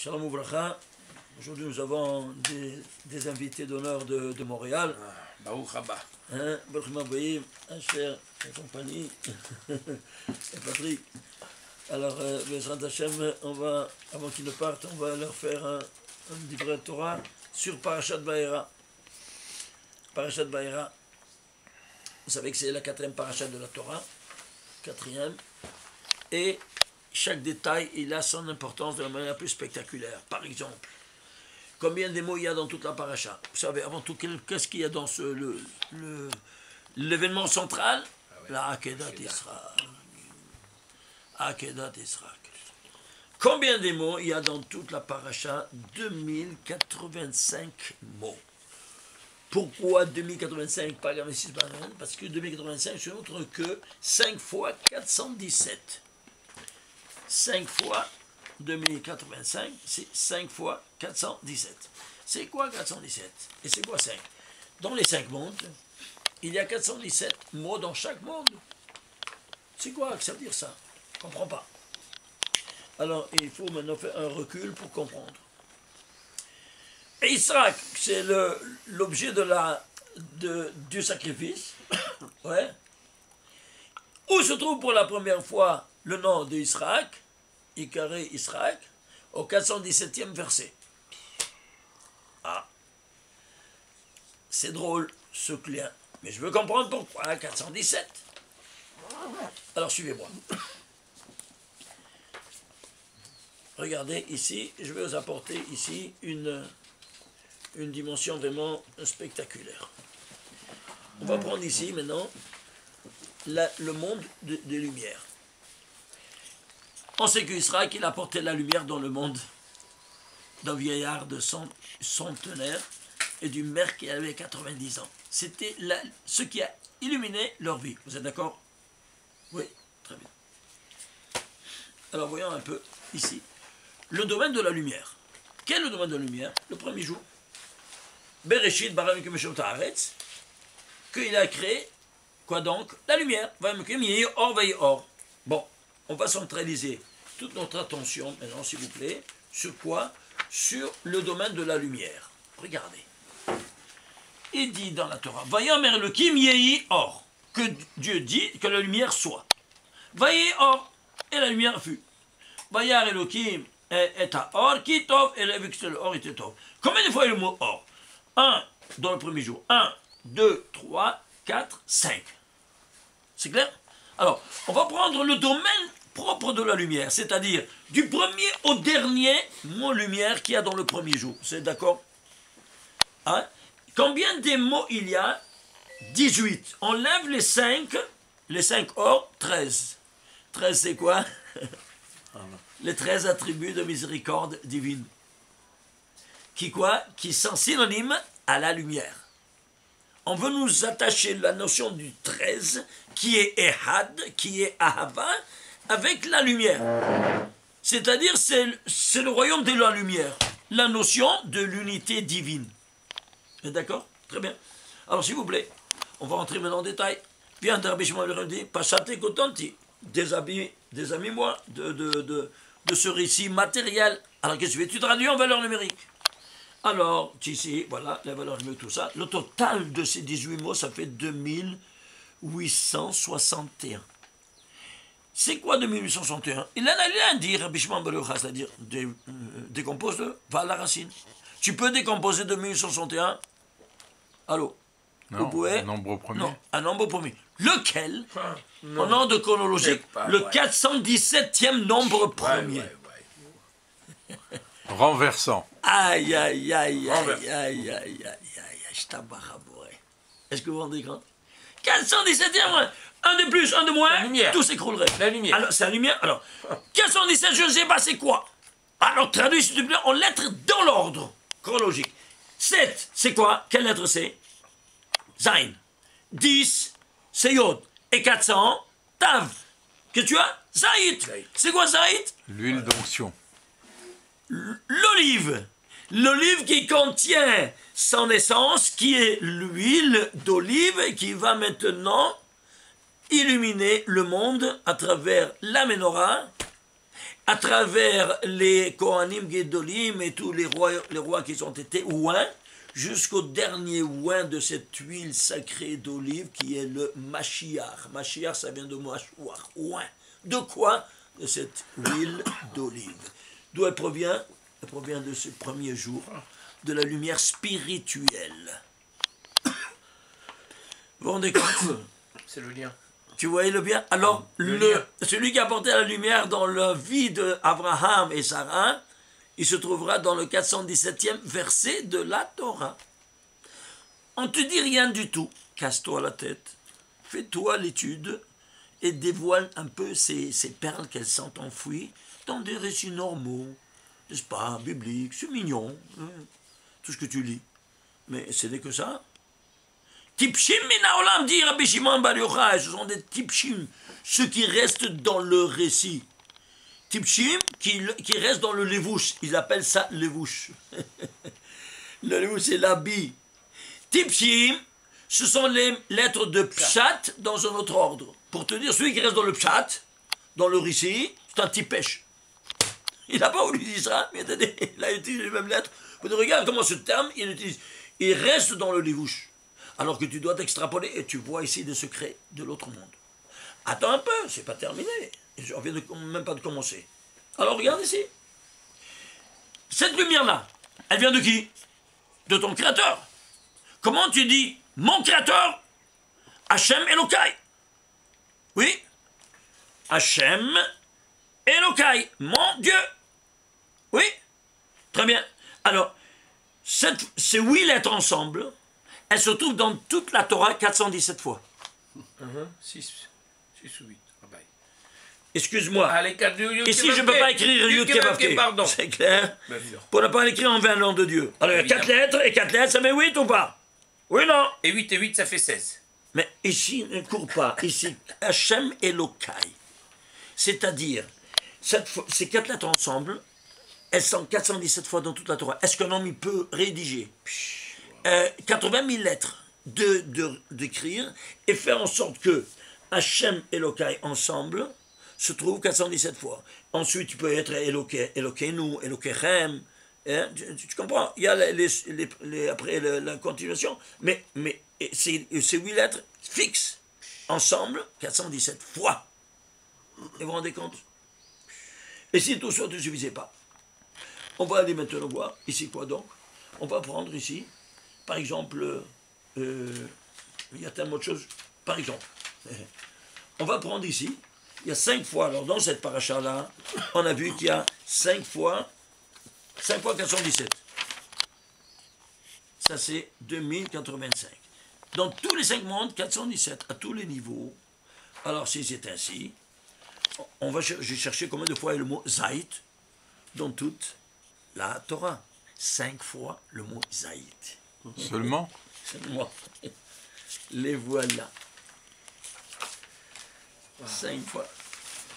Shalom Ouvracha. Aujourd'hui, nous avons des invités d'honneur de Montréal. Baruch Haba. Baruch Maboïm, Asher et compagnie, et Patrick. Alors, Bezrat Hashem, avant qu'ils ne partent, on va leur faire un livret de Torah sur Parashat Vayera. Parashat Vayera, vous savez que c'est la 4e parashat de la Torah, 4e, et chaque détail, il a son importance de la manière la plus spectaculaire. Par exemple, combien de mots il y a dans toute la paracha? Vous savez, avant tout, qu'est-ce qu'il y a dans l'événement central? La Akedat Israël. Akedat Israël. Combien de mots il y a dans toute la paracha? 2085 mots. Pourquoi 2085 pas 6 bananes? Parce que 2085, c'est autre que 5 fois 417. 5 fois 2085, c'est 5 fois 417. C'est quoi 417? Et c'est quoi 5? Dans les 5 mondes, il y a 417 mots dans chaque monde. C'est quoi que ça veut dire ça? Je ne comprends pas. Alors, il faut maintenant faire un recul pour comprendre. Et Israël, c'est l'objet du sacrifice. Ouais. Où se trouve pour la première fois le nom d'Israël, Icaré Israël, au 417e verset. Ah, c'est drôle ce clin, mais je veux comprendre pourquoi 417. Alors suivez-moi. Regardez ici, je vais vous apporter ici une dimension vraiment spectaculaire. On va prendre ici maintenant le monde des lumières. On sait qu'Israël il a apporté la lumière dans le monde d'un vieillard de centenaire et d'une mère qui avait 90 ans. C'était ce qui a illuminé leur vie. Vous êtes d'accord? Oui, très bien. Alors voyons un peu ici. Le domaine de la lumière. Quel est le domaine de la lumière? Le premier jour. Bereshit bara Elokim et haaretz, qu'il a créé, quoi donc? La lumière. Bon, on va centraliser toute notre attention maintenant, s'il vous plaît, sur quoi? Sur le domaine de la lumière. Regardez. Il dit dans la Torah, Vayomer Elokim yehi or, que Dieu dit que la lumière soit. Vayehi or, et la lumière fut. Vayar Elokim et à or, qui tov, et vu que le or était tov. Combien de fois il y a le mot or? 1 dans le premier jour. 1, 2, 3, 4, 5. C'est clair? Alors, on va prendre le domaine propre de la lumière, c'est-à-dire du premier au dernier mot lumière qu'il y a dans le premier jour. C'est d'accord? Hein? Combien de mots il y a? 18. On lève les 5 or, 13. 13 c'est quoi? Les 13 attributs de miséricorde divine. Qui sont synonymes à la lumière. On veut nous attacher la notion du 13, qui est Ehad, qui est Ahava, avec la lumière. C'est-à-dire, c'est le royaume de la lumière. La notion de l'unité divine. D'accord? Très bien. Alors, s'il vous plaît, on va entrer maintenant en détail. Bien, Rabbi Shimon le dit, Pachate Kotanti, des amis moi, de ce récit matériel. Alors, qu'est-ce que tu fais? Tu traduis en valeur numérique. Alors, ici, voilà, la valeur numérique, tout ça. Le total de ces 18 mots, ça fait 2861. C'est quoi 2861? Il en a rien dit, Rabbi Shimon bar Yochai, c'est-à-dire décompose-le, va à la racine. Tu peux décomposer 2861? Allô? Non, vous pouvez? un nombre premier. Non, un nombre premier. Lequel? En ordre chronologique, le 417e nombre premier. Renversant. Aïe, aïe, aïe, aïe, aïe, aïe, aïe, je t'abarabourais. Est-ce que vous vous rendez compte? 417e, un de plus, un de moins, tout s'écroulerait. La lumière. Alors, c'est la lumière. Alors, 417, je ne sais pas c'est quoi. Alors, traduis s'il te plaît en lettres dans l'ordre chronologique. 7, c'est quoi? Quelle lettre c'est? Zain. 10, c'est Yod. Et 400, Tav. Que tu as? Zaït. C'est quoi Zaït? L'huile d'onction. L'olive. L'olive qui contient son essence, qui est l'huile d'olive, et qui va maintenant illuminer le monde à travers la menorah à travers les Kohanim Gedolim et tous les rois qui ont été oints, jusqu'au dernier oin de cette huile sacrée d'olive qui est le Mashiach. Mashiach, ça vient de Mashiach, oin. De quoi? De cette huile d'olive. D'où elle provient? Elle provient de ce premier jour, de la lumière spirituelle. Vous vous rendez compte? C'est le lien. Tu voyais le bien? Alors, celui qui a apporté la lumière dans la vie d'Abraham et Sarah, il se trouvera dans le 417e verset de la Torah. On ne te dit rien du tout. Casse-toi la tête. Fais-toi l'étude et dévoile un peu ces perles qu'elles sont enfouies dans des récits normaux, n'est-ce pas, bibliques. C'est mignon, hein, tout ce que tu lis. Mais ce n'est que ça. Tipshim minaolam, dit Rabbi Shimon Bar Yochai, ce sont des tipshim, ceux qui restent dans le récit. Tipshim qui restent dans le levouche, ils appellent ça levouche. Le levouche, c'est l'habit. Tipshim, ce sont les lettres de pshat dans un autre ordre. Pour te dire, celui qui reste dans le pshat, dans le récit, c'est un tipesh. Il n'a pas voulu dire ça, mais il a utilisé les mêmes lettres. Vous regardez comment ce terme, il utilise. Il reste dans le levouche. Alors que tu dois t'extrapoler et tu vois ici des secrets de l'autre monde. Attends un peu, c'est pas terminé. Je ne viens même pas de commencer. Alors regarde ici. Cette lumière-là, elle vient de qui? De ton créateur. Comment tu dis mon créateur? Hachem Elokai. Oui. Hachem Elokai, mon Dieu. Oui. Très bien. Alors, ces 8 lettres ensemble, elles se trouvent dans toute la Torah 417 fois. 6 ou 8. Excuse-moi. Ici, je ne peux pas écrire Yud Kevavke. Pardon. C'est clair. Pour ne pas l'écrire en 20 langues de Dieu. Alors, il y a 4 lettres, et 4 lettres, ça fait 8 ou pas? Oui, non? Et 8, ça fait 16. Mais ici, ne court pas. Ici, Hachem Elokai. C'est-à-dire, ces 4 lettres ensemble, elles sont 417 fois dans toute la Torah. Est-ce qu'un homme il peut rédiger 80 000 lettres d'écrire et faire en sorte que Hachem et Elokai ensemble se trouvent 417 fois. Ensuite, tu peux être Elokeinu, Elokechem. Hein, tu comprends? Il y a après la continuation. Mais ces 8 lettres fixes ensemble 417 fois. Et vous vous rendez compte? Et si tout ça ne suffisait pas, on va aller maintenant voir ici quoi donc? On va prendre ici, par exemple, il y a tellement de choses. Par exemple, on va prendre ici, il y a 5 fois, alors dans cette paracha-là, on a vu qu'il y a 5 fois 417. Ça c'est 2085. Dans tous les 5 mondes, 417, à tous les niveaux. Alors si c'est ainsi, j'ai cherché combien de fois il y a le mot Zait dans toute la Torah. 5 fois le mot Zait. Seulement? Seulement. Les voilà. 5 fois.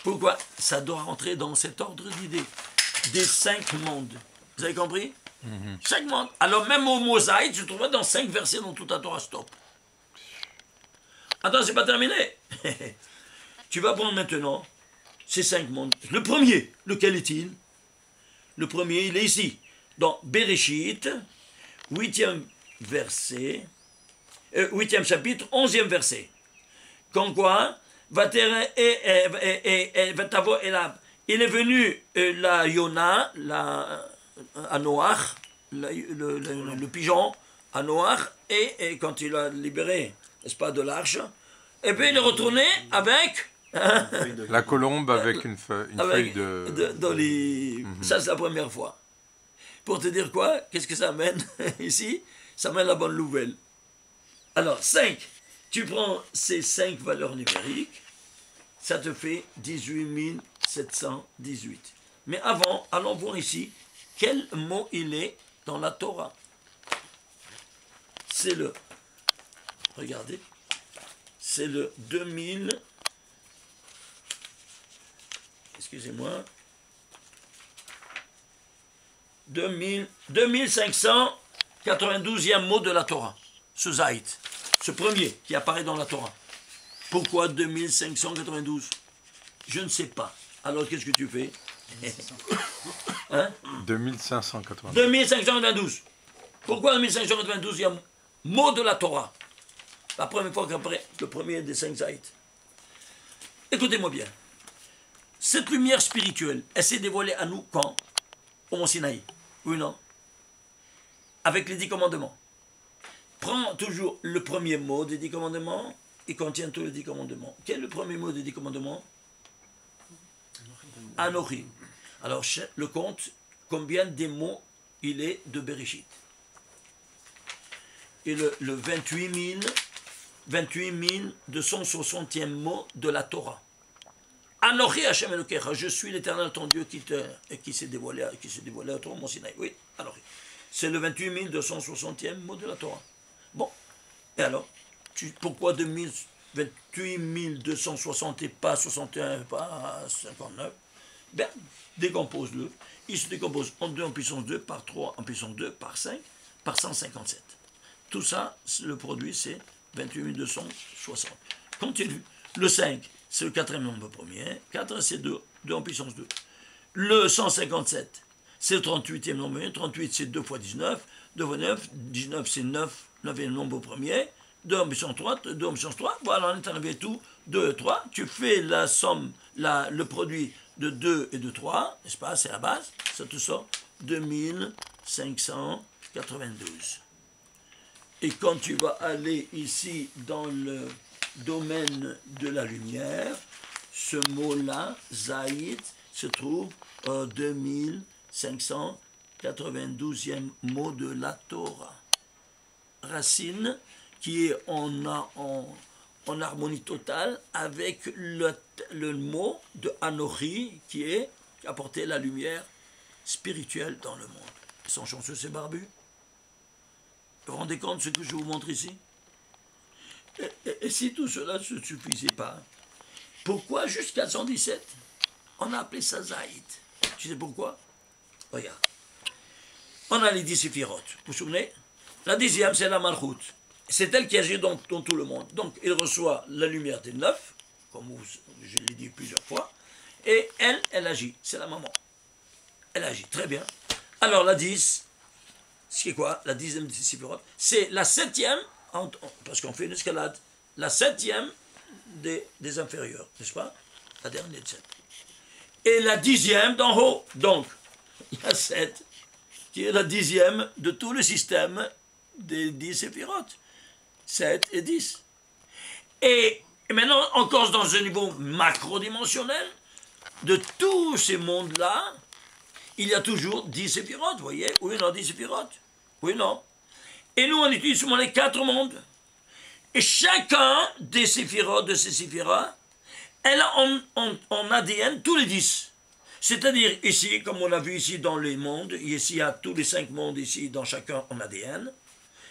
Pourquoi? Ça doit rentrer dans cet ordre d'idées. Des 5 mondes. Vous avez compris? 5 mondes. Alors même au mot Zait, je trouverai dans 5 versets dans toute la Torah. Stop. Attends, c'est pas terminé. Tu vas prendre maintenant ces 5 mondes. Le premier, lequel est-il? Le premier, il est ici. Dans Bereshit, 8e verset, 8e chapitre, 11e verset. Comme quoi, il est venu la Yona, à Noach, le pigeon, à Noach, et quand il a libéré, n'est-ce pas, de l'arche, et puis il est retourné avec... La colombe avec une feuille d'olive. Ça, c'est la première fois. Pour te dire quoi? Qu'est-ce que ça amène ici? Ça amène la bonne nouvelle. Alors, 5. Tu prends ces 5 valeurs numériques, ça te fait 18 718. Mais avant, allons voir ici, quel mot il est dans la Torah. C'est le... Regardez. C'est le 2000... Excusez-moi. 2592e mot de la Torah. Ce Zait. Ce premier qui apparaît dans la Torah. Pourquoi 2592? Je ne sais pas. Alors qu'est-ce que tu fais? Hein? 2592. 2592. Pourquoi en 1592 il y a mot de la Torah? La première fois qu'après le premier des 5 zaït. Écoutez-moi bien. Cette lumière spirituelle, elle s'est dévoilée à nous quand? Au Mont Sinaï. Oui ou non? Avec les 10 commandements. Prends toujours le premier mot des 10 commandements, il contient tous les 10 commandements. Quel est le premier mot des 10 commandements? Anochi. Alors, le compte, combien des mots il est de Bereshit? Et le 28 260e mot de la Torah. Anochi Hashem Elokecha, je suis l'Éternel ton Dieu qui s'est dévoilé à toi, mon Sinaï. Oui, Anochi. C'est le 28 260e mot de la Torah. Bon, et alors, pourquoi 28 260 et pas 61 et pas 59? Ben, décompose-le. Il se décompose en 2 en puissance 2, par 3 en puissance 2, par 5, par 157. Tout ça, le produit, c'est 28 260. Continue. Le 5, c'est le 4e nombre premier. 4, c'est 2. 2 en puissance 2. Le 157, c'est le 38e nombre premier. 38, c'est 2 fois 19. 2 fois 9. 19, c'est 9. 9e nombre premier. 2 en puissance 3. 2 en puissance 3. Voilà, on est arrivé à tout. 2 et 3. Tu fais la somme, le produit de 2 et de 3. N'est-ce pas? C'est la base. Ça te sort 2592. Et quand tu vas aller ici dans le domaine de la lumière, ce mot-là, Zaïd, se trouve au 2592e mot de la Torah. Racine qui est en harmonie totale avec le mot de Anochi qui a porté la lumière spirituelle dans le monde. Ils sont chanceux ces barbus. Vous vous rendez compte de ce que je vous montre ici? Et si tout cela ne se suffisait pas, pourquoi jusqu'à 117 on a appelé ça Zaïd? Tu sais pourquoi? Regarde. On a les 10 séphirotes. Vous vous souvenez? La 10e, c'est la Malchut. C'est elle qui agit dans tout le monde. Donc, il reçoit la lumière des 9, comme je l'ai dit plusieurs fois, et elle agit. C'est la maman. Elle agit. Très bien. Alors, la 10, c'est quoi? La 10e des séphirotes, c'est la 7e, parce qu'on fait une escalade, la 7e des inférieurs, n'est-ce pas? La dernière de 7. Et la 10e d'en haut. Donc, il y a 7, qui est la 10e de tout le système des 10 séphirotes. 7 et 10. Et maintenant, encore dans un niveau macro-dimensionnel, de tous ces mondes-là, il y a toujours 10 séphirotes, vous voyez? Oui, non, 10 séphirotes. Oui, non. Et nous, on utilise souvent les 4 mondes. Et chacun des séphirotes, de ces séphirotes, elle a en ADN tous les 10. C'est-à-dire, ici, comme on a vu ici dans les mondes, ici, il y a tous les 5 mondes, ici, dans chacun en ADN.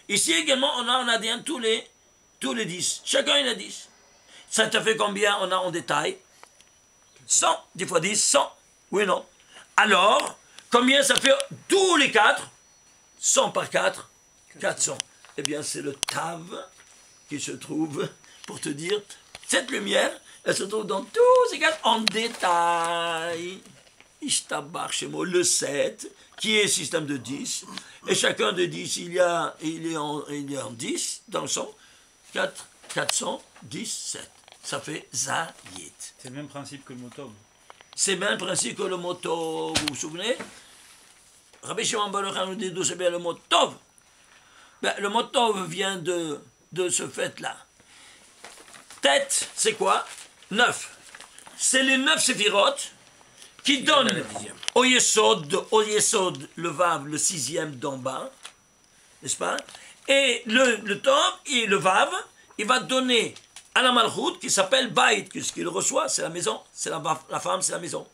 Ici également, on a en ADN tous les 10. Chacun, il a 10. Ça te fait combien on a en détail? 100. 10 fois 10, 100. Oui, non. Alors, combien ça fait tous les 4? 100 par 4, 400. Eh bien, c'est le Tav qui se trouve, pour te dire, cette lumière, elle se trouve dans tous ces 4 en détail. Ishtabar Shemo, le 7, qui est système de 10. Et chacun de 10, il est en 10, dans le son. 4, 417. Ça fait Zayit. C'est le même principe que le mot Tov. C'est le même principe que le mot Tov. Vous vous souvenez? Rabbi Shimon Bar Yochai nous dit d'où c'est bien le mot Tov. Ben, le mot Tov vient de ce fait-là. Tête, c'est quoi? 9. C'est les 9 séphirotes qui donnent au Yesod, le Vav, le 6e d'en bas, n'est-ce pas? Et le Tov et le Vav, il va donner à la Malchut qui s'appelle Bait, que ce qu'il reçoit, c'est la maison, c'est la femme, c'est la maison,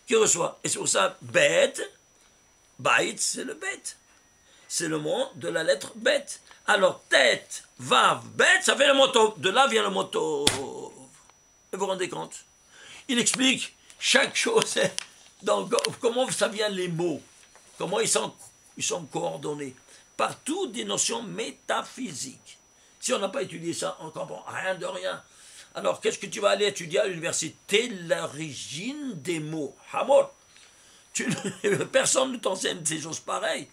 qui reçoit. Et c'est pour ça, Bait, c'est le Bet. C'est le mot de la lettre Bet. Alors, tête, Vav, Bet, ça fait le mot Tov. De là vient le mot Tov. Et vous vous rendez compte? Il explique chaque chose. Donc, comment ça vient les mots? Comment ils sont coordonnés? Partout des notions métaphysiques. Si on n'a pas étudié ça, on ne comprend rien de rien. Alors, qu'est-ce que tu vas aller étudier à l'université? L'origine des mots. Hamor. Personne ne t'enseigne des choses pareilles.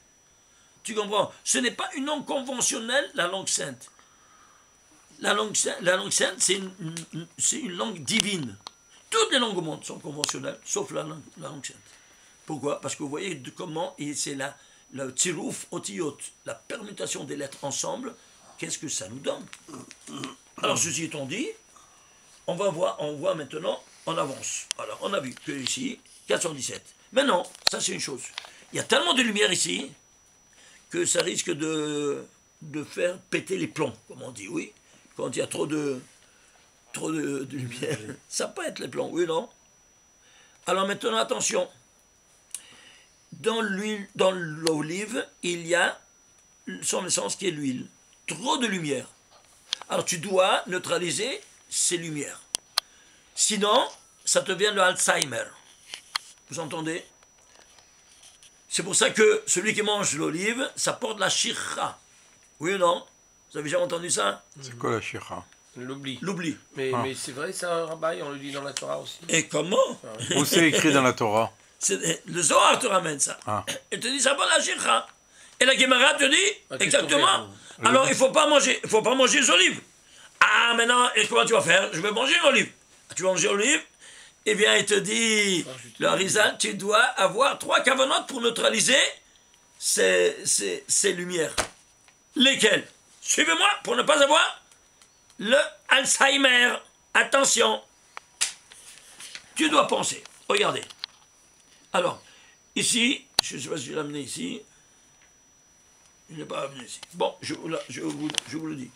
Tu comprends? Ce n'est pas une langue conventionnelle, la langue sainte. La langue sainte, c'est une langue divine. Toutes les langues au monde sont conventionnelles, sauf la langue sainte. Pourquoi? Parce que vous voyez comment c'est le tsirouf otiyot, la permutation des lettres ensemble, qu'est-ce que ça nous donne? Alors, ceci étant dit, on voit maintenant, on avance. Alors, on a vu que ici, 417. Maintenant, ça c'est une chose. Il y a tellement de lumière ici que ça risque de faire péter les plombs, comme on dit, oui. Quand il y a trop de lumière, ça peut être les plombs, oui, non? Alors maintenant, attention. Dans l'olive, il y a son essence qui est l'huile. Trop de lumière. Alors tu dois neutraliser ces lumières. Sinon, ça te vient le Alzheimer. Vous entendez? C'est pour ça que celui qui mange l'olive, ça porte la shirra. Oui ou non? Vous avez déjà entendu ça? C'est quoi la shira? L'oubli. L'oubli. Mais c'est vrai, ça, Rabbi, on le dit dans la Torah aussi. Et comment? Où c'est écrit dans la Torah? Le Zohar te ramène ça. Ah. Il te dit ça porte la shirra. Et la Gemara te dit exactement. Fait, alors il faut pas manger les olives. Ah maintenant, et comment tu vas faire? Je vais manger une olive. Tu vas manger l'olive? Eh bien, il te dit, le Harizal, tu dois avoir 3 cavanotes pour neutraliser ces lumières. Lesquelles? Suivez-moi pour ne pas avoir le Alzheimer. Attention. Tu dois penser. Regardez. Alors, ici, je ne sais pas si je l'ai amené ici. Il n'est pas amené ici. Bon, je vous le dis.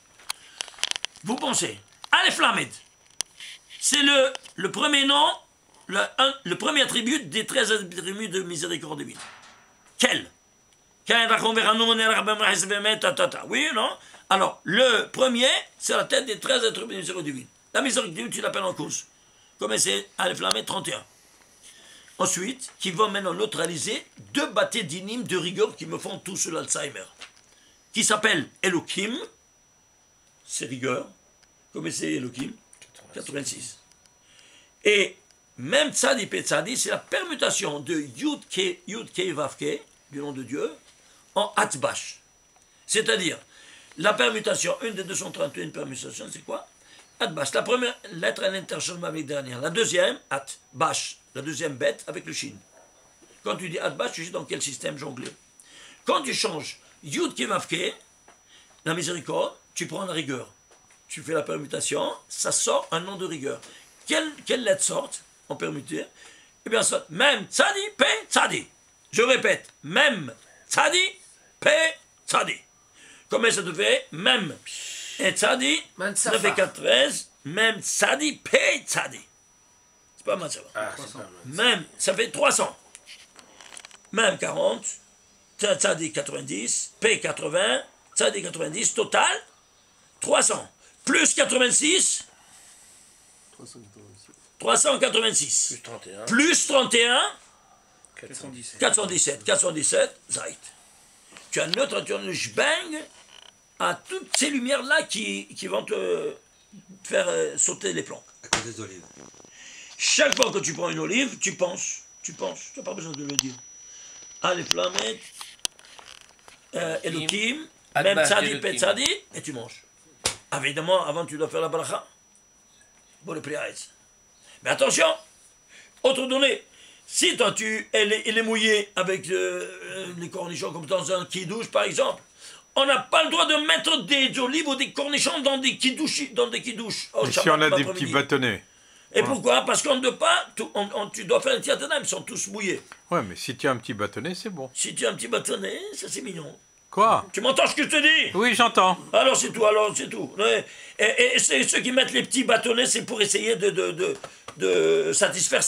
Vous pensez. Aleph Lamed. C'est le premier nom, le premier attribut des 13 attributs de miséricorde divine. Quel? Oui ou non? Alors, le premier, c'est la tête des 13 attributs de miséricorde divine. La miséricorde divine, tu l'appelles en cause. Comme c'est Aleph Lamed 31. Ensuite, qui va maintenant neutraliser 2 bâtés d'inim de rigueur qui me font tous l'Alzheimer. Qui s'appelle Elohim, c'est rigueur. Comme c'est Elohim? 86. Et même Tzadi Pe Tzadi, c'est la permutation de Yud Ke Vav Ke, du nom de Dieu, en Atbash. C'est-à-dire, la permutation, une des 231 permutations, c'est quoi? Atbash. La première lettre, elle interchange avec la dernière. La deuxième, Atbash. La deuxième bête avec le Shin. Quand tu dis Atbash, tu dis dans quel système jongler? Quand tu changes Yud Ke Vav Ke, la miséricorde, tu prends la rigueur. Tu fais la permutation, ça sort un nom de rigueur. Quelle lettre sort en permuté? Eh bien, ça, même Tzadi, Pe, Tzadi. Je répète, même Tzadi, Pe, Tzadi. Comment ça te fait? Même et Tzadi, ça fait 4-13, même Tzadi, Pe, Tzadi. C'est pas mal ça va. Ah, c'est pas mal. Même, ça fait 300. Même 40, Tzadi 90, Pe 80, Tzadi 90, total 300. Plus 86, 386. Plus 31. Plus 31, 417. 417, Zait. Tu as le shbang à toutes ces lumières-là qui vont te faire sauter les plombs. À cause des olives. Chaque fois que tu prends une olive, tu penses. Tu n'as pas besoin de le dire. Aleph Lamed, Elohim, même Tzadi, Pe Tzadi, et tu manges. Évidemment, avant tu dois faire la bracha. Pour le priaïs. Mais attention, autre donnée. Si toi elle est mouillée avec les cornichons comme dans un kidouche par exemple, on n'a pas le droit de mettre des olives ou des cornichons dans des kidouches. Et si on a des petits bâtonnets? Et pourquoi? Parce qu'on ne doit pas, tu dois faire un tiatana, ils sont tous mouillés. Ouais, mais si tu as un petit bâtonnet, c'est bon. Si tu as un petit bâtonnet, ça c'est mignon. Quoi? Tu m'entends ce que je te dis? Oui, j'entends. Alors c'est tout. Ouais. Et ceux qui mettent les petits bâtonnets, c'est pour essayer de satisfaire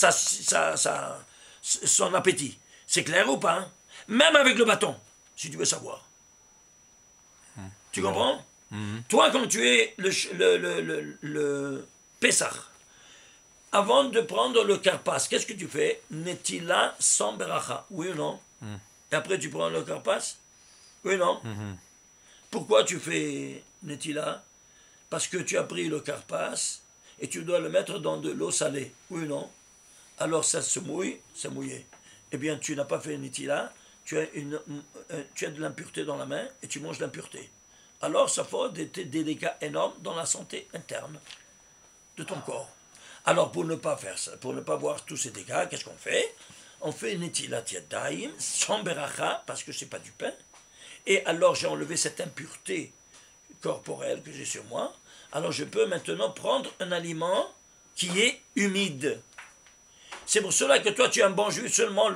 son appétit. C'est clair ou pas? Hein? Même avec le bâton, si tu veux savoir. Tu comprends? Toi, quand tu es le Pessah, avant de prendre le karpas, qu'est-ce que tu fais? Netila sans beracha, oui ou non? Et après tu prends le karpas? Oui, non? Pourquoi tu fais Netila? Parce que tu as pris le karpas et tu dois le mettre dans de l'eau salée. Oui, non? Alors ça se mouille, c'est mouillé. eh bien tu n'as pas fait une Nitila, tu as de l'impureté dans la main et tu manges l'impureté. Alors ça fait des dégâts énormes dans la santé interne de ton corps. Alors pour ne pas faire ça, pour ne pas voir tous ces dégâts, qu'est-ce qu'on fait? On fait une Nitilat Yadayim, sans beracha, parce que c'est pas du pain. Et alors j'ai enlevé cette impureté corporelle que j'ai sur moi. Alors je peux maintenant prendre un aliment qui est humide. C'est pour cela que toi tu es un bon juif seulement,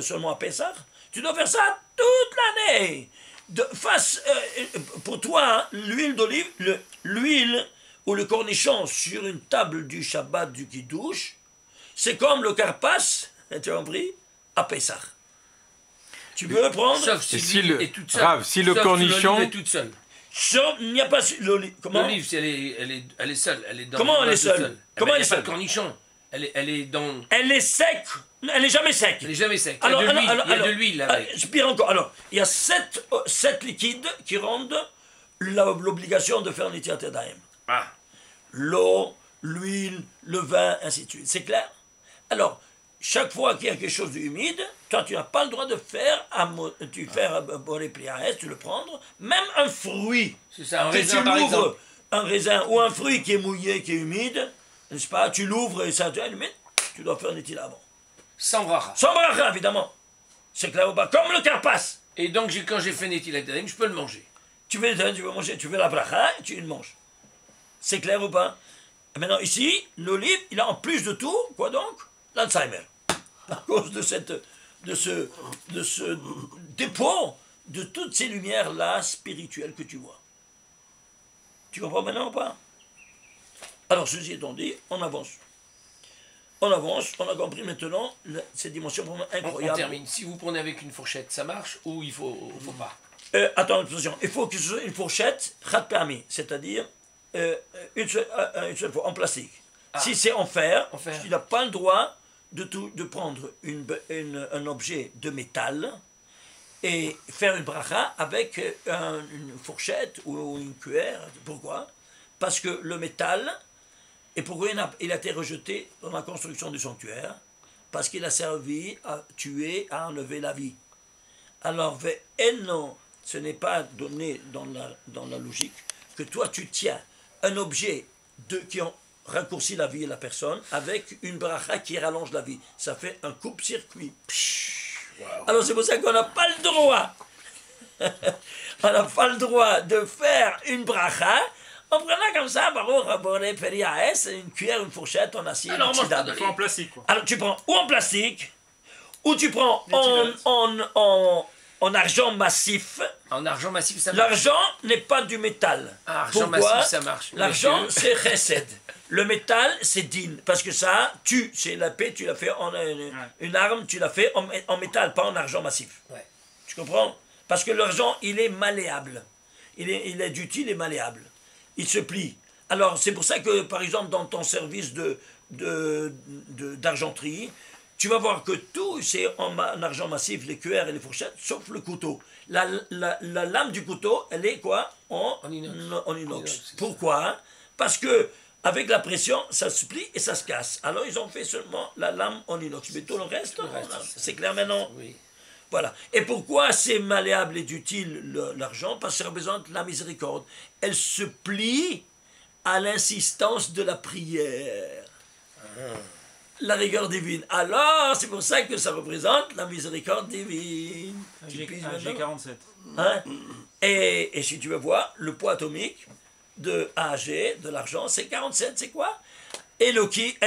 seulement à Pessah. Tu dois faire ça toute l'année. Pour toi, hein, l'huile d'olive, l'huile ou le cornichon sur une table du Shabbat du Kiddush, c'est comme le karpas, tu as compris, à Pessah. Tu peux prendre... Sauf si l'olive est toute seule. Grave, si le cornichon... est toute seule. Il n'y a pas l'olive. Comment? L'olive, elle est seule. Elle est dans comment elle est seule? Comment elle est seule? Le cornichon. Elle est dans... Elle est sec. Elle n'est jamais sec. Elle n'est jamais sec. Alors, il y a de l'huile avec. Pire encore. Alors, il y a 7 liquides qui rendent l'obligation de faire Nitilat Yadayim. Ah. L'eau, l'huile, le vin, ainsi de suite. C'est clair? Alors, chaque fois qu'il y a quelque chose d'humide, toi, tu n'as pas le droit de faire boré pliaès, tu le prendre, même un fruit. C'est ça, un Si raisin tu par exemple. l'ouvres, un raisin ou un fruit qui est mouillé, qui est humide, n'est-ce pas? Tu l'ouvres et ça devient humide, tu dois faire Nitilat avant. Sans bracha. Sans bracha, évidemment. C'est clair ou pas? Comme le karpas. Et donc, quand j'ai fait Netilat Yadayim, je peux le manger. Tu veux manger, tu veux la bracha et tu le manges. C'est clair ou pas? Et maintenant, ici, l'olive, il a en plus de tout, quoi donc? L'Alzheimer. À cause de ce dépôt de toutes ces lumières-là spirituelles que tu vois. Tu comprends maintenant ou pas? Alors, ceci étant dit, on avance. On avance, on a compris maintenant ces dimensions vraiment incroyables. On termine. Si vous prenez avec une fourchette, ça marche ou il faut pas? Attends, attention, il faut que ce soit une fourchette chat permis, c'est-à-dire une seule fois, en plastique. Ah. Si c'est en fer, tu n'as pas le droit de prendre un objet de métal et faire une bracha avec une fourchette ou une cuillère. Pourquoi? Parce que le métal, et pourquoi il a été rejeté dans la construction du sanctuaire? Parce qu'il a servi à tuer, à enlever la vie. Alors, ce n'est pas donné dans la logique que toi tu tiens un objet qui ont raccourci la vie de la personne avec une bracha qui rallonge la vie. Ça fait un coupe-circuit. Wow. Alors c'est pour ça qu'on n'a pas le droit. On n'a pas le droit de faire une bracha en prenant comme ça, une cuillère, une fourchette en acier. Alors moi je prends en plastique. Quoi. Alors tu prends ou en plastique, ou tu prends en argent massif. En argent massif, ça marche. L'argent n'est pas du métal. Argent Pourquoi? massif, ça marche. L'argent, c'est chesed. Le métal, c'est din. Parce que ça tue. C'est la paix, tu l'as fait en une arme, tu l'as fait en métal, pas en argent massif. Ouais. Tu comprends? Parce que l'argent, il est malléable. Il est d'utile et malléable. Il se plie. Alors, c'est pour ça que, par exemple, dans ton service d'argenterie, tu vas voir que tout, c'est en argent massif, les cuillères et les fourchettes, sauf le couteau. La lame du couteau, elle est quoi? En inox. Pourquoi? Parce que avec la pression, ça se plie et ça se casse. Alors, ils ont fait seulement la lame en inox. Mais tout le reste c'est clair maintenant? Oui. Voilà. Et pourquoi c'est malléable et utile l'argent? Parce que ça représente la miséricorde. Elle se plie à l'insistance de la prière. La rigueur divine. Alors, c'est pour ça que ça représente la miséricorde divine. G47. Hein? Et si tu veux voir, le poids atomique de AG, de l'argent, c'est 47. C'est quoi? Eloki,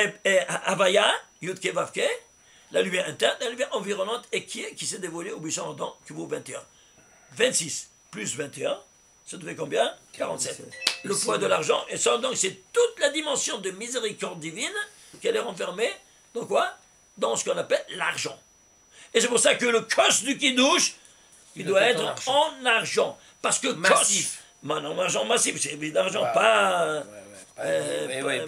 Havaya, Yudke Vavke, la lumière interne, la lumière environnante, et qui s'est dévoilée au buisson ardent, qui vaut 21. 26 plus 21, ça devait combien? 47. Le poids de l'argent, et ça, donc, c'est toute la dimension de miséricorde divine qu'elle est renfermée dans quoi? Dans ce qu'on appelle l'argent. Et c'est pour ça que le kos du kiddush, il doit être en argent. Parce que massif. Non, argent massif, c'est d'argent, pas...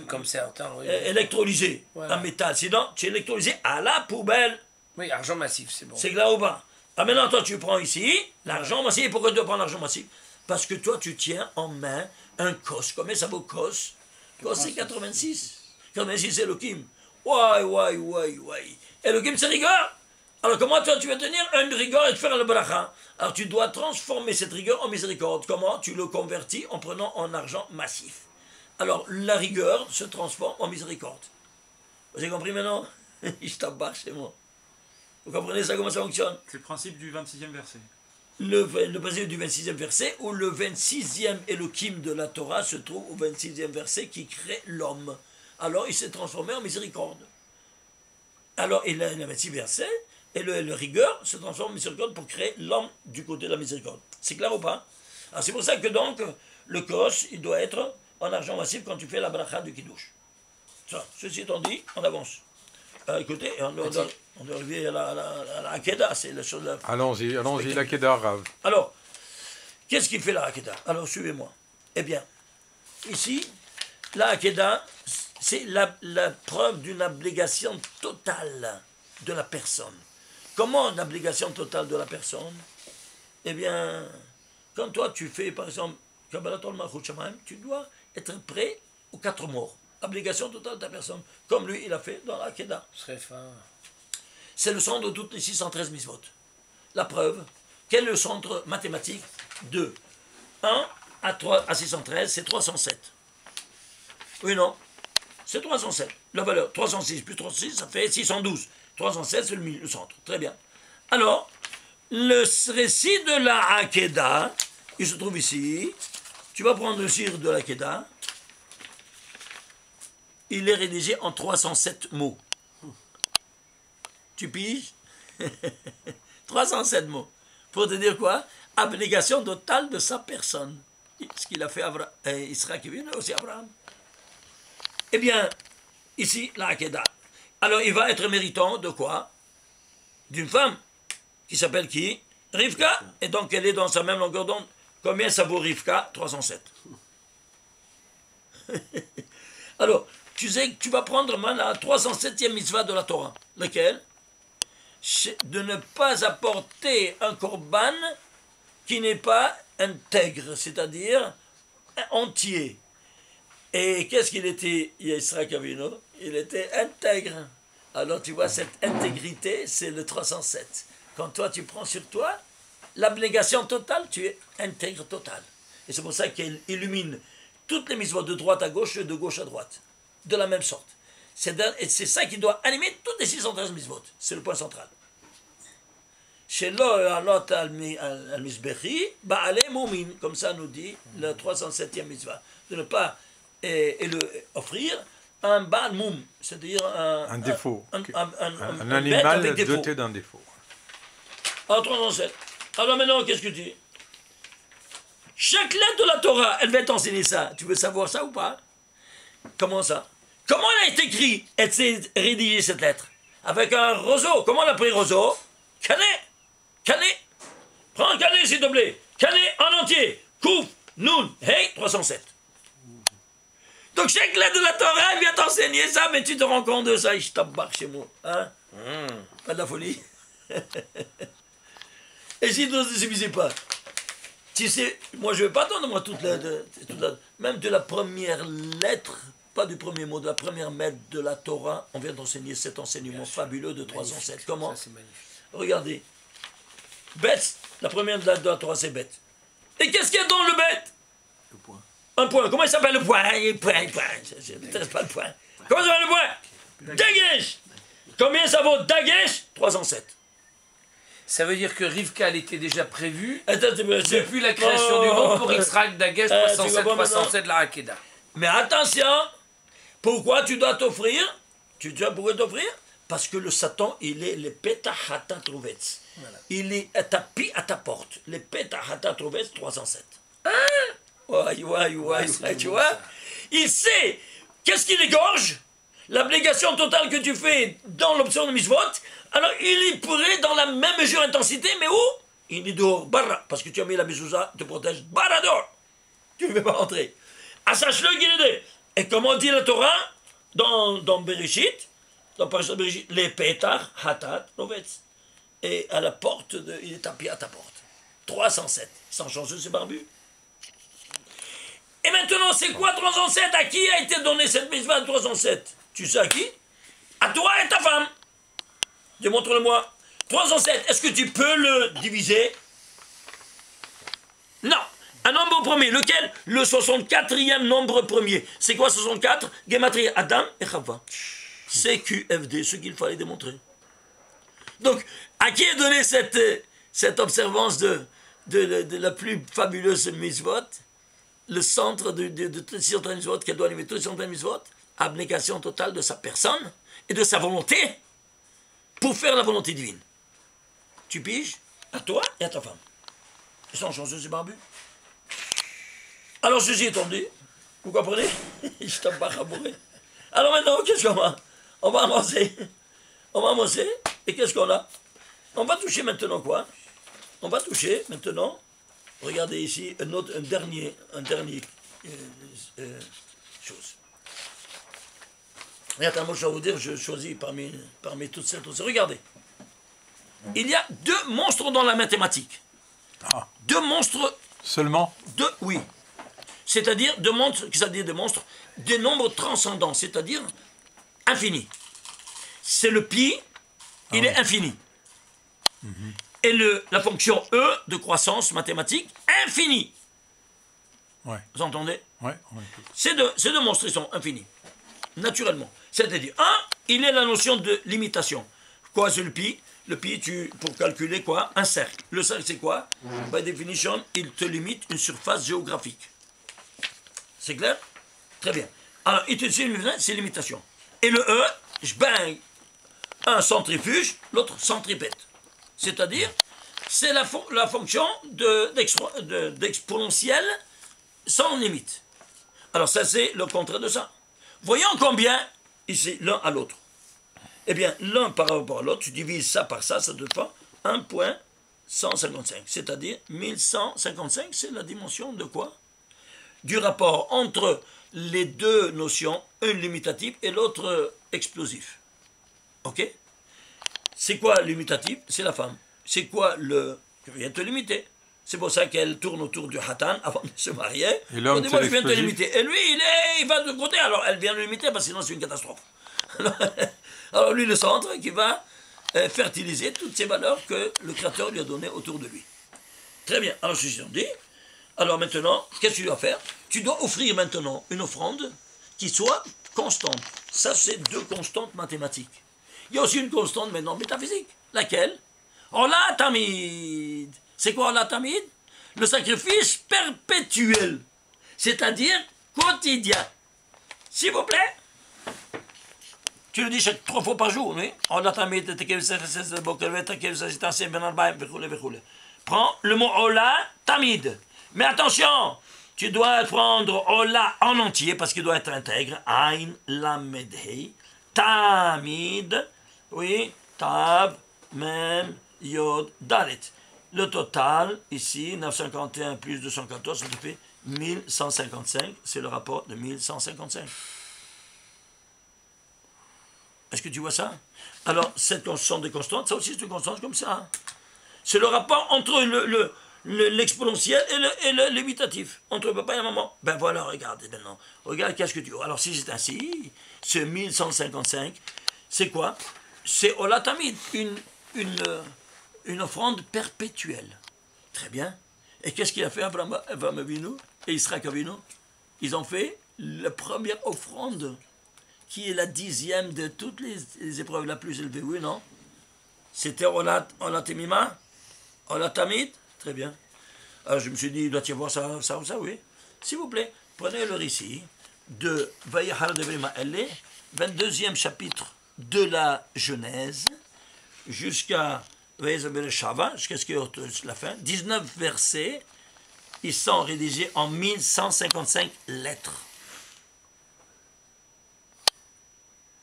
comme certains. électrolysé, un métal. Sinon, tu es électrolysé à la poubelle. Oui, argent massif, c'est bon. C'est là ou pas? Ah, maintenant, toi, tu prends ici l'argent massif. Pourquoi tu dois prendre l'argent massif? Parce que toi, tu tiens en main un kos. Combien ça vaut kos? Kos, c'est 86. 86, c'est Elohim. Ouais. Elohim, c'est rigueur. Alors comment toi tu vas tenir une rigueur et te faire le bracha? Alors tu dois transformer cette rigueur en miséricorde. Comment? Tu le convertis en prenant en argent massif. Alors la rigueur se transforme en miséricorde. Vous avez compris maintenant? Je t'abats chez moi. Vous comprenez ça, comment ça fonctionne? C'est le principe du 26e verset. Le principe du 26e verset, où le 26e Elohim de la Torah se trouve au 26e verset qui crée l'homme. Alors il s'est transformé en miséricorde. Alors il a le 26e verset, et le rigueur se transforme en miséricorde pour créer l'homme du côté de la miséricorde. C'est clair ou pas? Alors c'est pour ça que donc, le kos, il doit être en argent massif quand tu fais la bracha du kiddush. Ça, ceci étant dit, on avance. Écoutez, on doit arriver à la Hakeda, c'est la chose... Allons-y, la Hakeda, Rav. Alors, qu'est-ce qui fait la Hakeda? Alors, suivez-moi. Eh bien, ici, la Hakeda, c'est la preuve d'une abnégation totale de la personne. Comment une abnégation totale de la personne? Eh bien, quand toi, tu fais, par exemple, Kabbalat Malchut Shamayim, tu dois être prêt aux 4 morts. Abnégation totale de ta personne, comme lui, il a fait dans la Hakeda. C'est le centre de toutes les 613 mitzvot. La preuve, quel est le centre mathématique de 1 à 613, c'est 307. Oui, non? C'est 307. La valeur, 306 plus 306, ça fait 612. 307, c'est le centre. Très bien. Alors, le récit de la Hakeda, il se trouve ici. Tu vas prendre le sire de la Hakeda. Il est rédigé en 307 mots. Tu piges? 307 mots. Pour te dire quoi? Abnégation totale de sa personne. Ce qu'il a fait Israël qui vient aussi Abraham. Eh bien, ici, la Hakeda. Alors, il va être méritant de quoi? D'une femme qui s'appelle qui? Rivka. Et donc, elle est dans sa même longueur d'onde. Combien ça vaut Rivka? 307. Alors, tu sais que tu vas prendre la 307e mitzvah de la Torah. Laquelle? De ne pas apporter un korban qui n'est pas intègre, c'est-à-dire entier. Et qu'est-ce qu'il était, Yitzhak Avinu? Il était intègre. Alors tu vois, cette intégrité, c'est le 307. Quand toi, tu prends sur toi l'abnégation totale, tu es intègre total. Et c'est pour ça qu'il illumine toutes les mitzvot de droite à gauche et de gauche à droite, de la même sorte. Et c'est ça qui doit animer toutes les 613 mitzvot. C'est le point central. Comme ça nous dit le 307e mitzvah. De ne pas offrir un Baal Moum, c'est-à-dire un défaut. Un animal doté d'un défaut. En 307. Alors maintenant, qu'est-ce que tu dis? Chaque lettre de la Torah, elle va t'enseigner ça. Tu veux savoir ça ou pas? Comment ça? Comment elle a été écrite? Elle s'est rédigée cette lettre? Avec un roseau. Comment on a pris roseau? Canet. Canet. Prends un canet s'il te plaît. Canet en entier. Kouf, Noun, Hey, 307. Donc chaque lettre de la Torah, elle vient t'enseigner ça, mais tu te rends compte de ça, je t'embarque chez moi. Hein? Pas de la folie. Et si tu ne suffisait pas, tu sais, moi je ne vais pas attendre, moi, même de la première lettre, pas du premier mot, de la première lettre de la Torah, on vient d'enseigner cet enseignement fabuleux de 307. Comment? Ça, c'est magnifique. Regardez. Bête, la première lettre de la Torah, c'est bête. Et qu'est-ce qu'il y a dans le bête? Le point. Un point. Comment il s'appelle le point? Je ne m'intéresse pas le point. Comment ça s'appelle le point? Dagesh. Combien ça vaut Dagesh? 307. Ça veut dire que Rivka, elle était déjà prévue depuis la création du monde pour Israël Dagesh 307 de la Hakeda. Mais attention, pourquoi tu dois t'offrir? Tu dois pourquoi t'offrir? Parce que le Satan, il est le Petahata Trovetz. Voilà. Il est tapis à ta porte. Le Petahata Trovetz 307. Tu vois? Il sait. Qu'est-ce qu'il égorge? L'abnégation totale que tu fais dans l'option de Misvot. Alors, il y pourrait dans la même mesure intensité, mais où? Il est dehors, barra, parce que tu as mis la mezouza, te protège, barra dehors. Tu ne peux pas rentrer. Ah, sache-le qu'il est dehors. Et comment dit la Torah dans Bereshit, dans Parashat Bereshit, les pétard, hatat, novetz. Et à la porte, il est tapis à ta porte. 307. Sans chanceux, c'est barbu. Et maintenant, c'est quoi 307? À qui a été donné cette mitzvah de 307? Tu sais à qui? À toi et ta femme. Démontre-le-moi. 307, est-ce que tu peux le diviser? Non. Un nombre premier, lequel? Le 64e nombre premier. C'est quoi 64? Gematria, Adam et Chava. C'est QFD, ce qu'il fallait démontrer. Donc, à qui est donnée cette observance de la plus fabuleuse mitzvot? Le centre de toutes les 630 mitzvot, qu'elle doit animer toutes les 630 mitzvot, abnégation totale de sa personne et de sa volonté pour faire la volonté divine. Tu piges à toi et à ta femme. Ils sont chanceux, ces barbus. Alors, ceci est tombé. Vous comprenez? Je t'en pas rabouré. Alors maintenant, qu'est-ce qu'on va? On va avancer. On va avancer. Et qu'est-ce qu'on a? On va toucher maintenant quoi? On va toucher maintenant. Regardez ici un dernier chose. Et attends, moi je vais vous dire, je choisis parmi toutes ces choses. Regardez. Il y a deux monstres dans la mathématique. Ah. Deux monstres. Seulement? Oui. C'est-à-dire deux monstres, des nombres transcendants, c'est-à-dire infinis. C'est le pi, il est infini. Et la fonction E de croissance mathématique, infinie. Ouais. Vous entendez? Ouais. Ces deux monstres, ils sont infinis, naturellement. C'est-à-dire, il est la notion de limitation. Quoi, c'est le pi? Le pi, pour calculer quoi? Un cercle. Le cercle, c'est quoi? By definition, il te limite une surface géographique. C'est clair? Très bien. Alors, il te dit, c'est limitation. Et le E, je baigne un centrifuge, l'autre centripète. C'est-à-dire, c'est la fonction d'exponentielle sans limite. Alors, ça, c'est le contraire de ça. Voyons combien, ici, l'un à l'autre. Eh bien, l'un par rapport à l'autre, tu divises ça par ça te fait 1,155. C'est-à-dire, 1155, c'est la dimension de quoi? Du rapport entre les deux notions, un limitatif et l'autre explosif. Ok? C'est quoi limitatif? C'est la femme. C'est quoi je viens te limiter. C'est pour ça qu'elle tourne autour du hatan avant de se marier. Et l'homme, moi, je viens te limiter. Et lui, il va de côté. Alors, elle vient le limiter parce que sinon, c'est une catastrophe. Alors, lui, le centre qui va fertiliser toutes ces valeurs que le Créateur lui a données autour de lui. Très bien. Alors, je suis dit. Alors maintenant, qu'est-ce que tu dois faire? Tu dois offrir maintenant une offrande qui soit constante. Ça, c'est deux constantes mathématiques. Il y a aussi une constante maintenant métaphysique. Laquelle? Ola Tamid. C'est quoi Ola Tamid? Le sacrifice perpétuel. C'est-à-dire quotidien. S'il vous plaît. Tu le dis 3 fois par jour, oui? Ola Tamid. Prends le mot Ola Tamid. Mais attention, tu dois prendre Ola en entier parce qu'il doit être intègre. Ain, Lamed, Hei, Tamid, oui, Tab, Mem, Yod, Dalet. Le total, ici, 951 plus 214, ça te fait 1155. C'est le rapport de 1155. Est-ce que tu vois ça? Alors, cette constante de constante, ça aussi c'est une constante comme ça. C'est le rapport entre l'exponentiel et le limitatif, entre papa et maman. Ben voilà, regardez maintenant. Regarde, qu'est-ce que tu vois? Alors, si c'est ainsi, ce 1155, c'est quoi? C'est Olatamid, une offrande perpétuelle. Très bien. Et qu'est-ce qu'il a fait Abraham Avinu et Israël Avinu? Ils ont fait la première offrande, qui est la 10e de toutes les épreuves la plus élevée, oui, non? C'était Olatemima, Olatamid. Très bien. Alors je me suis dit, il doit y avoir ça ou ça, oui. S'il vous plaît, prenez le récit de Vayahar de Ma'elle, 22e chapitre de la Genèse, jusqu'à Shava, jusqu'à ce qu'il y ait la fin. 19 versets, ils sont rédigés en 1155 lettres.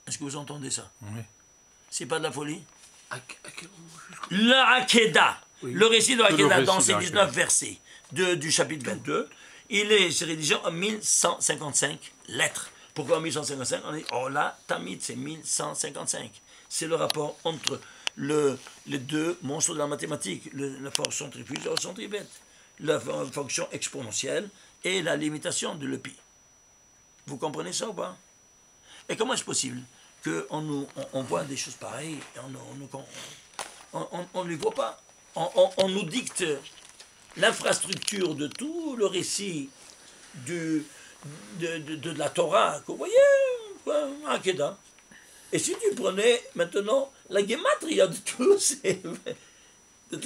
Est-ce que vous entendez ça? Oui. C'est pas de la folie? À quel moment? La Hakeda. Oui. Le récit de Hakeda dans ces de 19 versets du chapitre 22, il est rédigé en 1155 lettres. Pourquoi 1155? On dit Ola Tamid, c'est 1155. C'est le rapport entre les deux monstres de la mathématique, la force centrifuge et la centripète, la fonction exponentielle et la limitation de l'EPI. Vous comprenez ça ou pas? Et comment est-ce possible qu'on voit des choses pareilles et on ne les voit pas. On nous dicte l'infrastructure de tout le récit de la Torah, que vous voyez, Akeda. Et si tu prenais maintenant la gematria de tous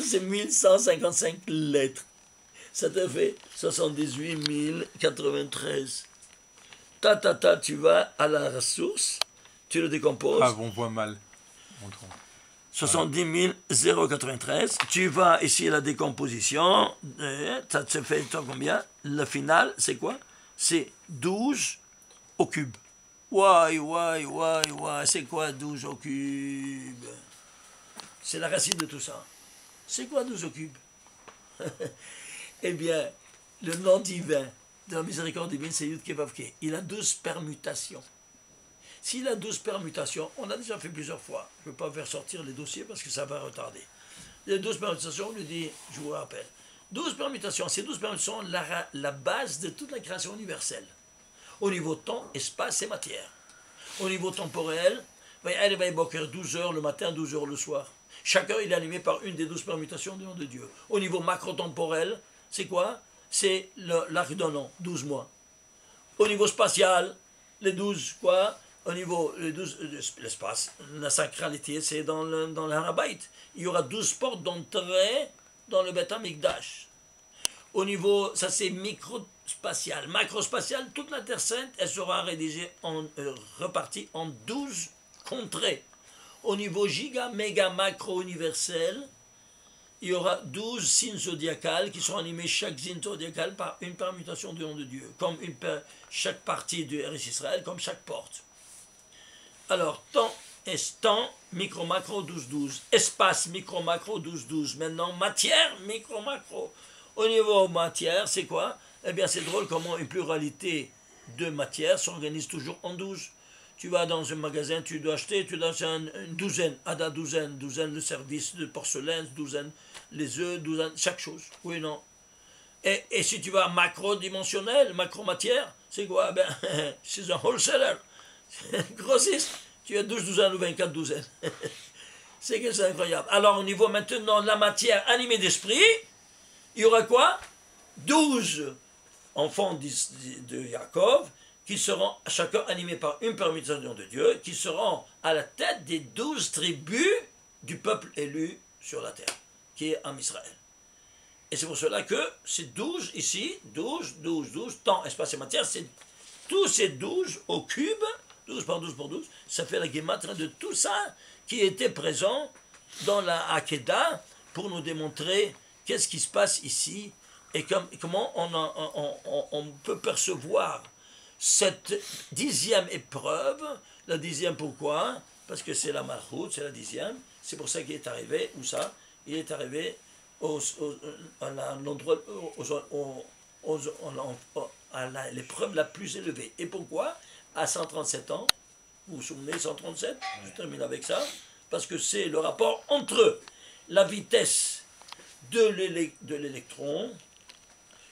ces 1155 lettres, ça te fait 78 093. Tu vas à la source, tu le décomposes. Ah, on voit mal. 70 093. Tu vas ici à la décomposition. Ça te fait combien? Le final, c'est quoi? C'est 12 au cube. Ouais, c'est quoi 12 au cube? C'est la racine de tout ça. C'est quoi 12 au cube? Eh bien, le nom divin de la miséricorde divine, c'est Yud Keh Vav Keh. Il a 12 permutations. S'il a 12 permutations, on a déjà fait plusieurs fois. Je ne veux pas faire sortir les dossiers parce que ça va retarder. Les 12 permutations, on lui dit, je vous rappelle, 12 permutations, ces 12 permutations sont la base de toute la création universelle. Au niveau temps, espace et matière. Au niveau temporel, 12 heures le matin, 12 heures le soir. Chaque heure, il est animé par une des 12 permutations du nom de Dieu. Au niveau macro-temporel, c'est quoi? C'est l'arc d'un an, 12 mois. Au niveau spatial, les 12, quoi? Au niveau l'espace, la sacralité, c'est dans le Harabait. Il y aura 12 portes d'entrée dans le Beth Amikdash. Au niveau, ça c'est microspatial. Macrospatial, toute la Terre Sainte, elle sera repartie en 12 contrées. Au niveau giga, méga, macro, universel, il y aura 12 signes zodiacales qui seront animés chaque signe zodiacal par une permutation du nom de Dieu, comme chaque partie du Eretz Israël, comme chaque porte. Alors, temps, micro-macro, 12-12. Espace, micro-macro, 12-12. Maintenant, matière, micro-macro. Au niveau matière, c'est quoi? Eh bien, c'est drôle comment une pluralité de matières s'organise toujours en 12. Tu vas dans un magasin, tu dois acheter une douzaine, douzaine le service de porcelaine, douzaine les œufs, douzaine, chaque chose. Oui, non. Et si tu vas macro-dimensionnel, macro-matière, c'est quoi? Ben, c'est un wholesaler. Grossiste, tu as 12 douzaines ou 24 douzaines. C'est incroyable. Alors, au niveau maintenant de la matière animée d'esprit, il y aura quoi? 12 enfants de Yaakov qui seront chacun animés par une permutation de Dieu, qui seront à la tête des 12 tribus du peuple élu sur la terre, qui est en Israël. Et c'est pour cela que c'est 12 ici, 12, temps, espace et matière, c'est tous ces 12 au cube, 12 par 12 par 12, ça fait la guématra de tout ça qui était présent dans la Hakeda pour nous démontrer qu'est-ce qui se passe ici et comment on peut percevoir cette 10e épreuve. La 10e pourquoi? Parce que c'est la Malchut, c'est la 10e. C'est pour ça qu'il est arrivé, où ça? Il est arrivé à l'endroit, à l'épreuve la plus élevée. Et pourquoi? À 137 ans, vous vous souvenez, 137, je termine avec ça, parce que c'est le rapport entre la vitesse de l'électron,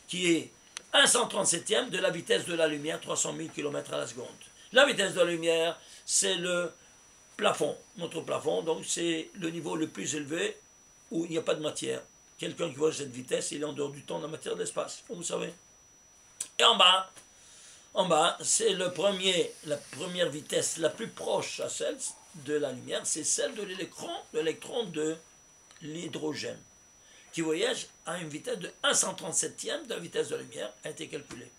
qui est 1/137e de la vitesse de la lumière, 300 000 km à la seconde. La vitesse de la lumière, c'est le plafond, notre plafond, donc c'est le niveau le plus élevé où il n'y a pas de matière. Quelqu'un qui voit cette vitesse, il est en dehors du temps, de la matière, de l'espace, comme vous savez. Et en bas, c'est la première vitesse la plus proche à celle de la lumière, c'est celle de l'électron de l'hydrogène, qui voyage à une vitesse de 1/137e de la vitesse de la lumière, a été calculée.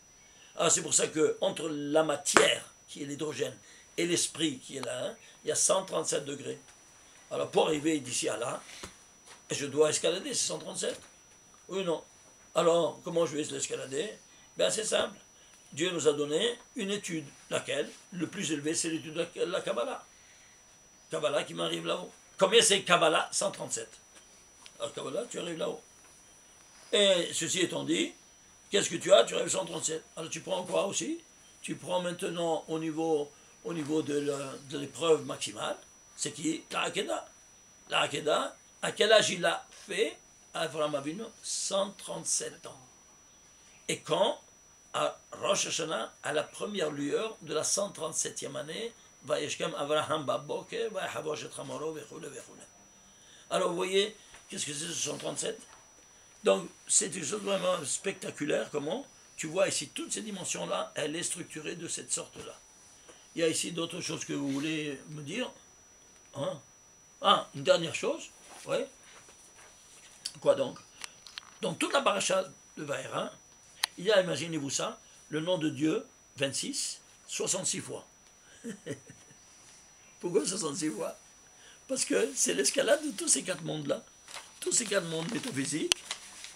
Alors c'est pour ça qu'entre la matière, qui est l'hydrogène, et l'esprit, qui est là, il y a 137 degrés. Alors pour arriver d'ici à là, je dois escalader ces 137. Oui ou non? Alors, comment je vais l'escalader? Ben c'est simple. Dieu nous a donné une étude, laquelle, le plus élevé, c'est l'étude de la Kabbalah. Kabbalah qui m'arrive là-haut. Combien c'est Kabbalah? 137. Alors Kabbalah, tu arrives là-haut. Et ceci étant dit, qu'est-ce que tu as? Tu arrives 137. Alors tu prends quoi aussi? Tu prends maintenant au niveau de l'épreuve maximale, c'est qui est la Hakeda. La Hakeda, à quel âge il a fait? Avraham Avinu, 137 ans. Et quand? À Rosh Hashanah, à la première lueur de la 137e année, Vayeshkem Avraham Baboke, Vayahabosh et Chamoro, vechule. Alors vous voyez, qu'est-ce que c'est ce 137? Donc c'est quelque chose de vraiment spectaculaire. Comment? Tu vois ici, toutes ces dimensions-là, elle est structurée de cette sorte-là. Il y a ici d'autres choses que vous voulez me dire, hein? Ah, une dernière chose, oui. Quoi donc? Donc toute la paracha de Vaïra, il y a, imaginez-vous ça, le nom de Dieu, 26, 66 fois. Pourquoi 66 fois? Parce que c'est l'escalade de tous ces 4 mondes-là. Tous ces 4 mondes métaphysiques,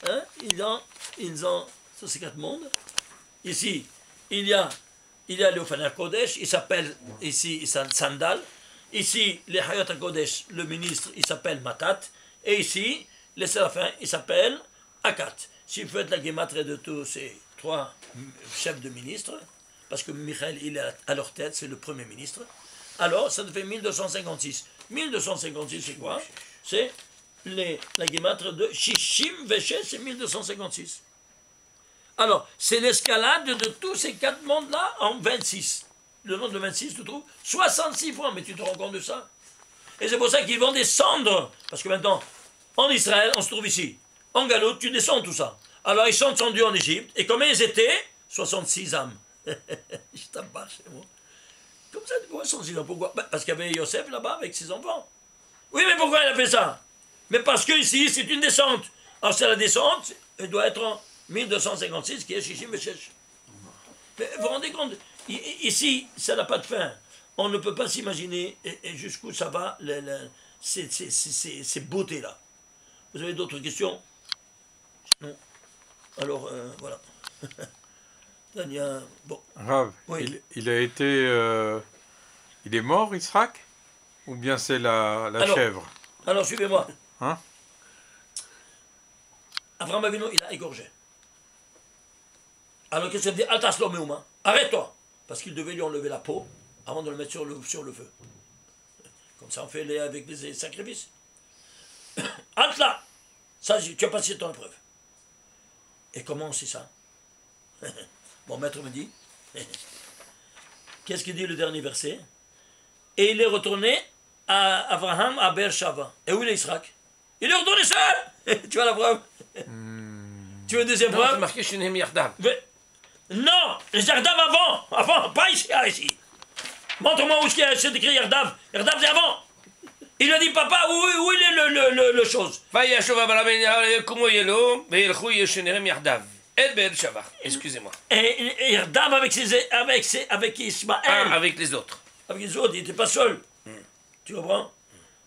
hein, ils ont tous ces 4 mondes. Ici, il y a le Ophana Kodesh, il s'appelle ici Sandal. Ici, les Hayat Kodesh, le ministre, il s'appelle Matat. Et ici, les Séraphins, il s'appelle Akat. Si vous faites la guématre de tous ces 3 chefs de ministres, parce que Michael, il est à leur tête, c'est le premier ministre, alors ça fait 1256. 1256, c'est quoi? C'est la guématre de Shishim Veshet, c'est 1256. Alors, c'est l'escalade de tous ces 4 mondes-là en 26. Le nombre de 26, tu trouves 66 fois, mais tu te rends compte de ça? Et c'est pour ça qu'ils vont descendre, parce que maintenant, en Israël, on se trouve ici. En Galoute, tu descends tout ça. Alors, ils sont descendus en Égypte, et combien ils étaient? 66 âmes. Je t'en parle chez moi. Comme ça, pourquoi 66 âmes? Pourquoi? Parce qu'il y avait Yosef là-bas avec ses enfants. Oui, mais pourquoi il a fait ça? Mais parce que ici, c'est une descente. Alors, c'est la descente, elle doit être en 1256, qui est Shishim Veshesh. Mais vous vous rendez compte? Ici, ça n'a pas de fin. On ne peut pas s'imaginer jusqu'où ça va, ces beautés-là. Vous avez d'autres questions? Non. Alors, voilà. Tania, bon. Rav, Oui. il a été... il est mort, Israq? Ou bien c'est la chèvre? Alors, suivez-moi. Hein? Abraham Avinu, il a égorgé. Alors, qu'est-ce qu'il dit? Altaslo meuma. Arrête-toi! Parce qu'il devait lui enlever la peau avant de le mettre sur le feu. Comme ça, on fait avec les sacrifices. Halte là! Ça, tu as passé ton épreuve. Et comment on sait ça? Mon maître me dit, qu'est-ce qu'il dit le dernier verset? Et il est retourné à Abraham à Beershava. Et où il est Israq? Il est retourné seul! Tu vois la preuve? Tu veux une deuxième preuve? C'est marqué chez Nehemi Yardav. Non! Les Yardav avant, pas ici, ici. Montre-moi où c'est écrit Yardav. Yardav, c'est avant. Il a dit, papa, où il est le chose? Excusez-moi. Et Yardav avec Ismaël. Avec les autres. Avec les autres, il n'était pas seul. Tu comprends?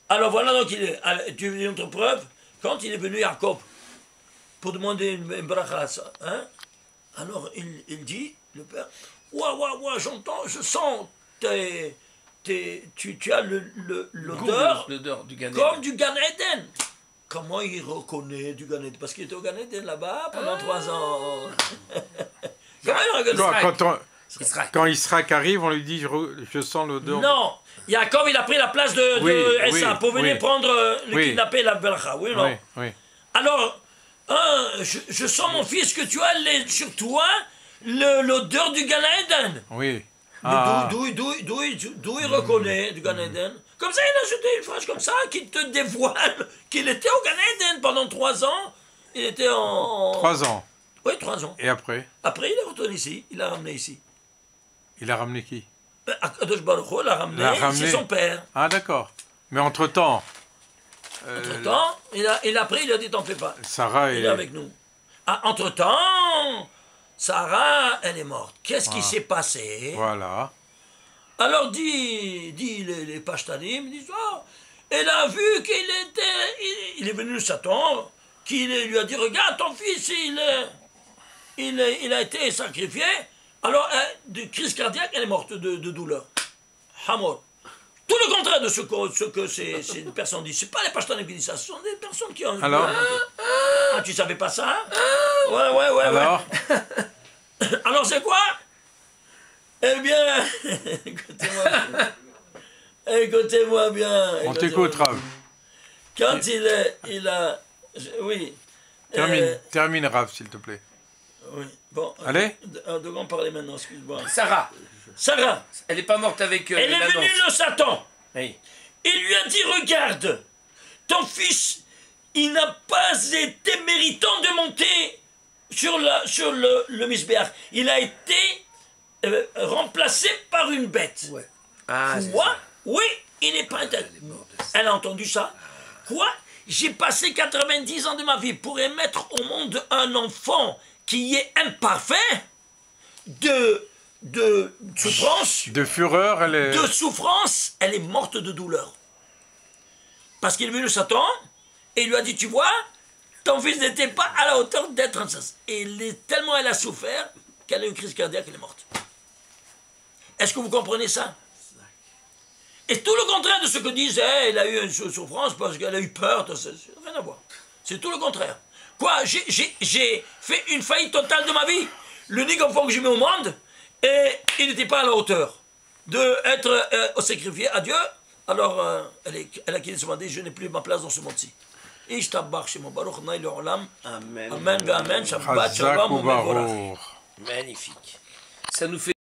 Alors voilà, donc, tu veux une autre preuve? Quand il est venu à Jacob pour demander une bracha, hein? Alors il dit, le père, ouah, j'entends, je sens, tu as l'odeur du Gan comme du Gan Eden. Comment il reconnaît du Gan Eden? Parce qu'il était au Gan Eden là-bas pendant 3 ans. Comment il reconnaît? Quand Israq arrive, on lui dit je sens l'odeur. Non, Jacob il a pris la place de Esa pour venir prendre le kidnappé la bracha. Oui, non? Oui. Alors, je sens mon fils que tu as sur toi l'odeur du Gan Eden. Oui. D'où il reconnaît du Gan Eden? Comme ça, il a ajouté une phrase comme ça qui te dévoile qu'il était au Gan Eden pendant 3 ans. Il était en... 3 ans. Oui, 3 ans. Et après? Après, il est retourné ici. Il l'a ramené ici. Il a ramené qui? Akadosh Baruch Hu l'a ramené. C'est son père. Ah, d'accord. Mais entre-temps... Entre-temps, il a pris, il a dit t'en fais pas. Sarah il est avec nous. Ah, entre-temps, Sarah, elle est morte. Qu'est-ce qui s'est passé? Voilà. Alors dit les Pashtanim, disent, elle a vu il est venu Satan, qui lui a dit, regarde ton fils, il a été sacrifié. Alors, de crise cardiaque, elle est morte de douleur. Hamor. Tout le contraire de ce que ces personnes disent. Ce n'est pas les Pashtanim qui disent ça, ce sont des personnes qui ont... Alors tu savais pas ça? Ouais. Alors Alors c'est quoi? Eh bien, écoutez-moi bien. On t'écoute, Rav. Quand il a... Oui. Termine, Rav, s'il te plaît. Oui. Bon. Allez. Devons parler maintenant, excuse-moi. Sarah. Elle n'est pas morte avec... Elle est venue le Satan. Oui. Il lui a dit, regarde, ton fils, il n'a pas été méritant de monter sur le Misbéach. Il a été remplacé par une bête. Ouais. Ah, quoi? Oui, il n'est pas intéressé. Elle a entendu ça. Quoi? J'ai passé 90 ans de ma vie pour émettre au monde un enfant qui est imparfait, de souffrance. De fureur, elle est... De souffrance, elle est morte de douleur. Parce qu'il est venu Satan et il lui a dit, tu vois, ton fils n'était pas à la hauteur d'être un sens. Et tellement elle a souffert qu'elle a eu une crise cardiaque, elle est morte. Est-ce que vous comprenez ça? Et tout le contraire de ce que disent, elle a eu une souffrance parce qu'elle a eu peur, ça n'a rien à voir. C'est tout le contraire. Quoi, j'ai fait une faillite totale de ma vie. L'unique enfant que j'ai mis au monde, et il n'était pas à la hauteur d'être sacrifié à Dieu. Alors, elle a quitté ce monde, je n'ai plus ma place dans ce monde-ci. Amen. Amen. Amen. Shabbat, shalom. Magnifique. Ça nous fait